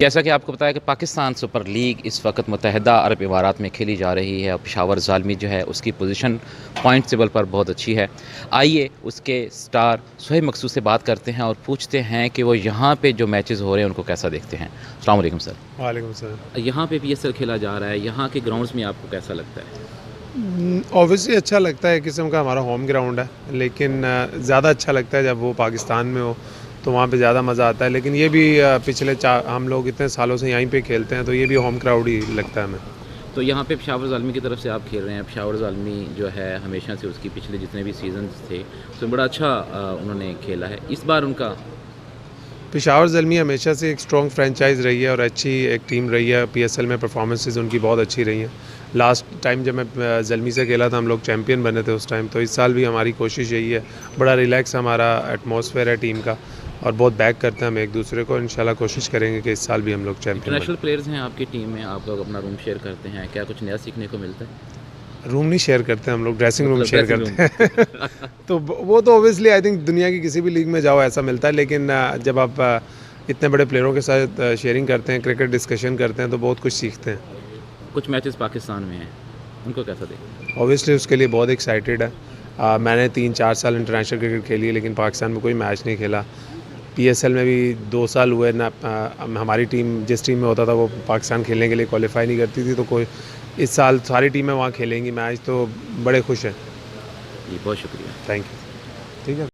जैसा कि आपको बताया कि पाकिस्तान सुपर लीग इस वक्त मुत्तहदा अरब इमारात में खेली जा रही है और पेशावर ज़ालमी जो है उसकी पोजीशन पॉइंट टेबल पर बहुत अच्छी है। आइए उसके स्टार सुहेब मकसूद से बात करते हैं और पूछते हैं कि वो यहाँ पे जो मैचेस हो रहे हैं उनको कैसा देखते हैं। अस्सलाम वालेकुम सर। वालेकुम सलाम। यहाँ पे PSL खेला जा रहा है, यहाँ के ग्राउंड्स में आपको कैसा लगता है? ऑब्वियसली अच्छा लगता है, एक किस्म का हमारा होम ग्राउंड है, लेकिन ज़्यादा अच्छा लगता है जब वो पाकिस्तान में हो, तो वहाँ पे ज़्यादा मज़ा आता है। लेकिन ये भी पिछले हम लोग इतने सालों से यहीं पे खेलते हैं, तो ये भी होम क्राउड ही लगता है हमें। तो यहाँ पे पेशावर ज़ालमी की तरफ से आप खेल रहे हैं। पेशावर ज़ालमी जो है हमेशा से उसकी पिछले जितने भी सीजन्स थे उसमें बड़ा अच्छा उन्होंने खेला है। इस बार उनका पेशावर ज़ल्मी हमेशा से एक स्ट्रॉन्ग फ्रेंचाइज़ रही है और अच्छी एक टीम रही है। PSL में परफॉर्मेंसेस उनकी बहुत अच्छी रही हैं। लास्ट टाइम जब मैं ज़ल्मी से खेला था, हम लोग चैम्पियन बने थे उस टाइम। तो इस साल भी हमारी कोशिश यही है। बड़ा रिलैक्स हमारा एटमॉस्फेयर है टीम का और बहुत बैक करते हैं हम एक दूसरे को। इंशाल्लाह कोशिश करेंगे कि इस साल भी हम लोग चैम्पियन इंटरनेशनल बने। प्लेयर्स हैं आपकी टीम में, आप लोग अपना रूम शेयर करते हैं, क्या कुछ नया सीखने को मिलता है? रूम नहीं शेयर करते हम लोग, ड्रेसिंग रूम मतलब शेयर ड्रेसिंग करते रूम। हैं। तो वो तो ऑब्वियसली आई थिंक दुनिया की किसी भी लीग में जाओ ऐसा मिलता है, लेकिन जब आप इतने बड़े प्लेयरों के साथ शेयरिंग करते हैं, क्रिकेट डिस्कशन करते हैं, तो बहुत कुछ सीखते हैं। कुछ मैचेस पाकिस्तान में हैं, उनको कैसा देखते हैं? ऑब्वियसली उसके लिए बहुत एक्साइटेड है। मैंने 3-4 साल इंटरनेशनल क्रिकेट खेली है, लेकिन पाकिस्तान में कोई मैच नहीं खेला। PSL में भी 2 साल हुए ना। हमारी टीम जिस टीम में होता था वो पाकिस्तान खेलने के लिए क्वालिफाई नहीं करती थी, तो कोई इस साल सारी टीमें वहाँ खेलेंगी मैच, तो बड़े खुश हैं। जी, बहुत शुक्रिया। Thank you. ठीक है।